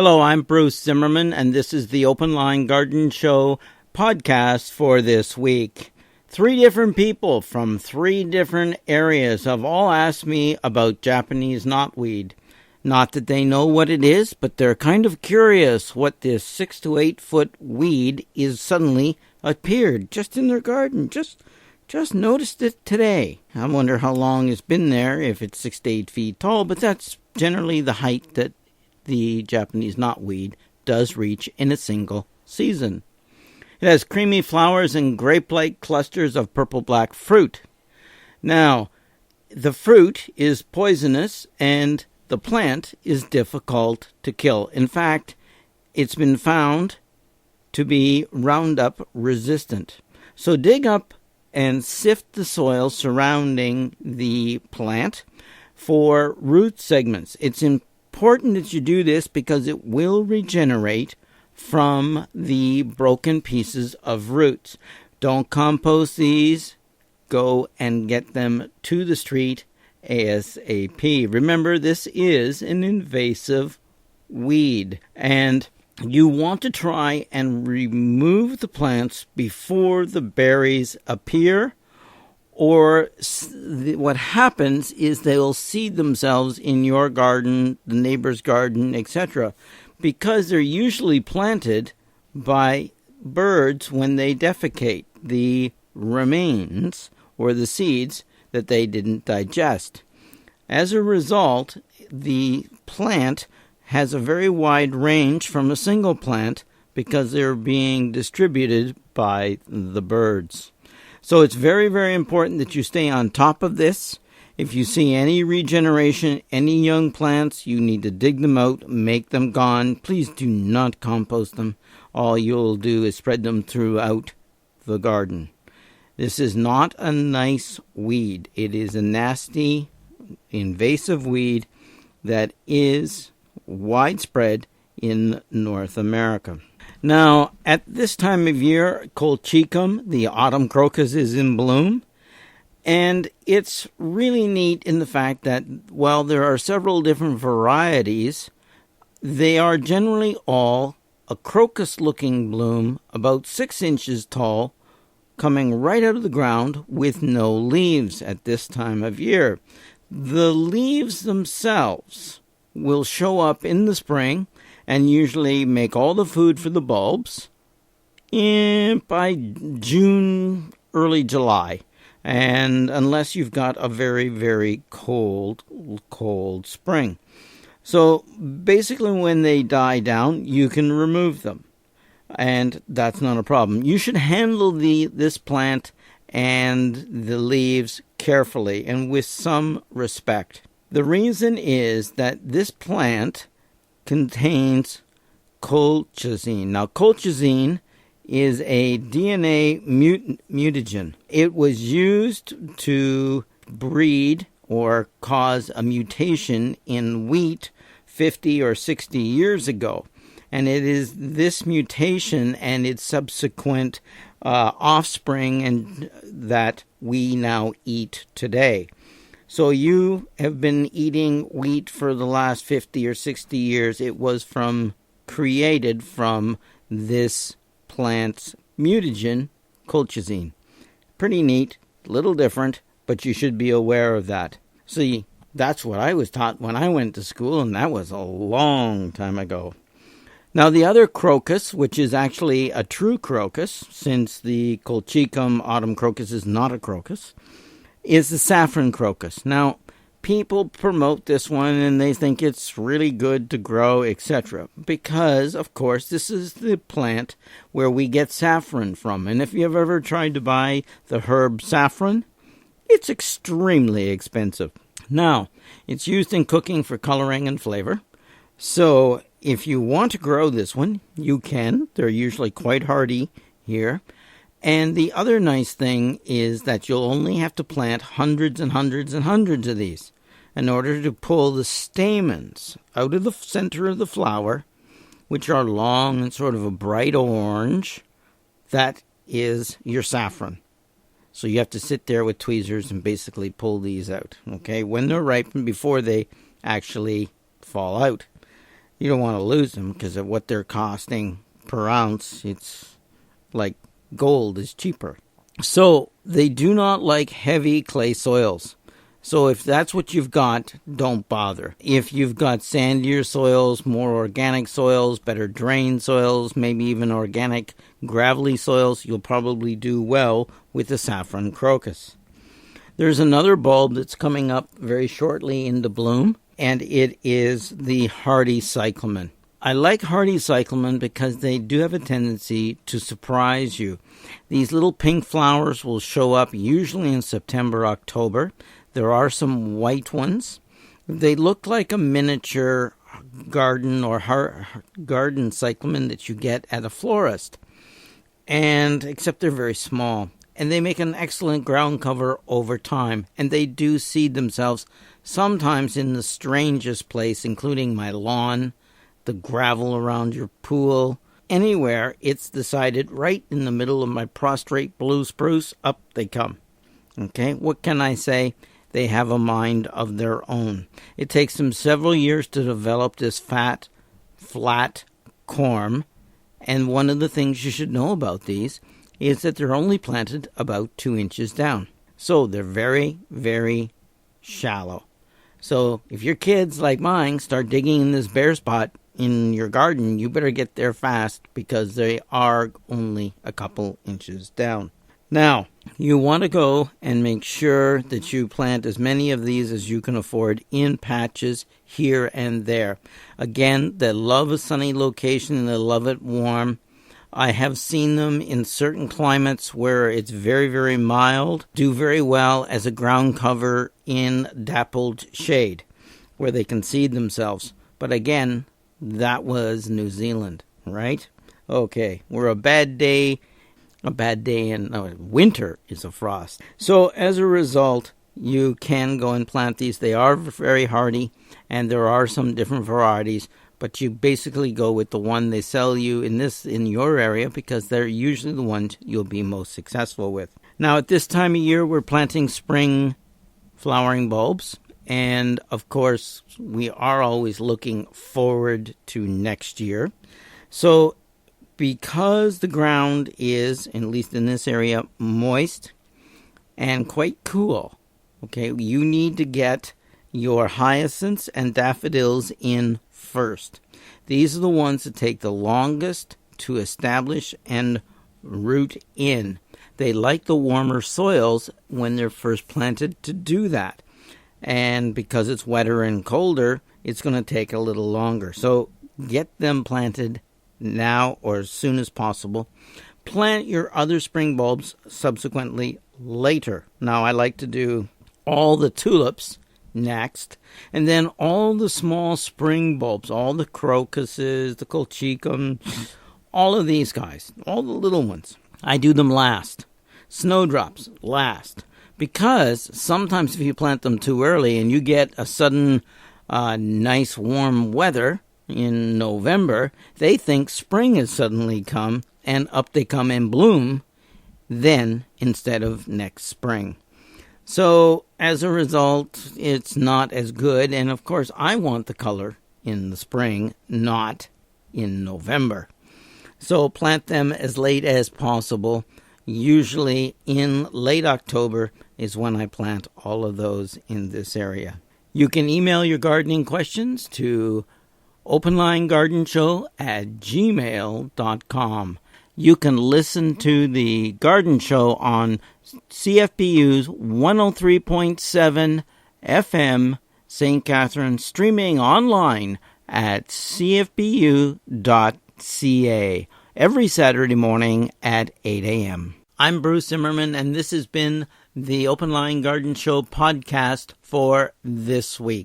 Hello, I'm Bruce Zimmerman, and this is the Open Line Garden Show podcast for this week. 3 different people from 3 different areas have all asked me about Japanese knotweed. Not that they know what it is, but they're kind of curious what this 6 to 8 foot weed is suddenly appeared just in their garden. Just noticed it today. I wonder how long it's been there, if it's 6 to 8 feet tall, but that's generally the height that the Japanese knotweed does reach in a single season. It has creamy flowers and grape-like clusters of purple-black fruit. Now, the fruit is poisonous and the plant is difficult to kill. In fact, it's been found to be Roundup resistant. So dig up and sift the soil surrounding the plant for root segments. It's important that you do this because it will regenerate from the broken pieces of roots. Don't compost these. Go and get them to the street ASAP. Remember, this is an invasive weed, and you want to try and remove the plants before the berries appear, or what happens is they'll seed themselves in your garden, the neighbor's garden, etc., because they're usually planted by birds when they defecate the remains or the seeds that they didn't digest. As a result, the plant has a very wide range from a single plant because they're being distributed by the birds. So it's very, very important that you stay on top of this. If you see any regeneration, any young plants, you need to dig them out, make them gone. Please do not compost them. All you'll do is spread them throughout the garden. This is not a nice weed. It is a nasty, invasive weed that is widespread in North America. Now, at this time of year, colchicum, the autumn crocus, is in bloom. And it's really neat in the fact that while there are several different varieties, they are generally all a crocus-looking bloom, about 6 inches tall, coming right out of the ground with no leaves at this time of year. The leaves themselves will show up in the spring and usually make all the food for the bulbs by June, early July. And unless you've got a very, very cold spring. So basically when they die down, you can remove them. And that's not a problem. You should handle this plant and the leaves carefully and with some respect. The reason is that this plant contains colchicine. Now, colchicine is a DNA mutagen. It was used to breed or cause a mutation in wheat 50 or 60 years ago. And it is this mutation and its subsequent offspring and that we now eat today. So you have been eating wheat for the last 50 or 60 years. It was created from this plant's mutagen, colchicine. Pretty neat, a little different, but you should be aware of that. See, that's what I was taught when I went to school, and that was a long time ago. Now, the other crocus, which is actually a true crocus, since the colchicum autumn crocus is not a crocus, is the saffron crocus. Now, people promote this one and they think it's really good to grow, etc. Because, of course, this is the plant where we get saffron from. And if you've ever tried to buy the herb saffron, it's extremely expensive. Now, it's used in cooking for coloring and flavor. So, if you want to grow this one, you can. They're usually quite hardy here. And the other nice thing is that you'll only have to plant hundreds and hundreds and hundreds of these in order to pull the stamens out of the center of the flower, which are long and sort of a bright orange. That is your saffron. So you have to sit there with tweezers and basically pull these out, okay, when they're ripe and before they actually fall out. You don't want to lose them because of what they're costing per ounce. It's like gold is cheaper. So they do not like heavy clay soils. So if that's what you've got, don't bother. If you've got sandier soils, more organic soils, better drained soils, maybe even organic gravelly soils, you'll probably do well with the saffron crocus. There's another bulb that's coming up very shortly into bloom, and it is the hardy cyclamen. I like hardy cyclamen because they do have a tendency to surprise you. These little pink flowers will show up usually in September, October. There are some white ones. They look like a miniature garden or garden cyclamen that you get at a florist, and except they're very small. And they make an excellent ground cover over time, and they do seed themselves sometimes in the strangest place, including my lawn, the gravel around your pool, anywhere it's decided right in the middle of my prostrate blue spruce, up they come. Okay, what can I say? They have a mind of their own. It takes them several years to develop this fat, flat corm, and one of the things you should know about these is that they're only planted about 2 inches down. So they're very, very shallow. So if your kids, like mine, start digging in this bare spot in your garden, you better get there fast because they are only a couple inches down. Now, you want to go and make sure that you plant as many of these as you can afford in patches here and there. Again, they love a sunny location and they love it warm. I have seen them in certain climates where it's very, very mild, do very well as a ground cover in dappled shade, where they can seed themselves. But again, that was New Zealand, right? Okay, we're a bad day in winter is a frost. So as a result, you can go and plant these. They are very hardy, and there are some different varieties, but you basically go with the one they sell you in your area because they're usually the ones you'll be most successful with. Now, at this time of year, we're planting spring flowering bulbs, and of course, we are always looking forward to next year. So, because the ground is, at least in this area, moist and quite cool, okay, you need to get your hyacinths and daffodils in first. These are the ones that take the longest to establish and root in. They like the warmer soils when they're first planted to do that. And because it's wetter and colder, it's going to take a little longer. So get them planted now or as soon as possible. Plant your other spring bulbs subsequently later. Now I like to do all the tulips next, and then all the small spring bulbs, all the crocuses, the colchicum, all of these guys, all the little ones. I do them last. Snowdrops last. Because sometimes if you plant them too early and you get a sudden nice warm weather in November, they think spring has suddenly come, and up they come and bloom then instead of next spring. So as a result, it's not as good. And of course, I want the color in the spring, not in November. So plant them as late as possible. Usually in late October is when I plant all of those in this area. You can email your gardening questions to openlinegardenshow@gmail.com. You can listen to the Garden Show on CFPU's 103.7 FM St. Catherine, streaming online at cfbu.ca every Saturday morning at 8 a.m. I'm Bruce Zimmerman, and this has been the Open Line Garden Show podcast for this week.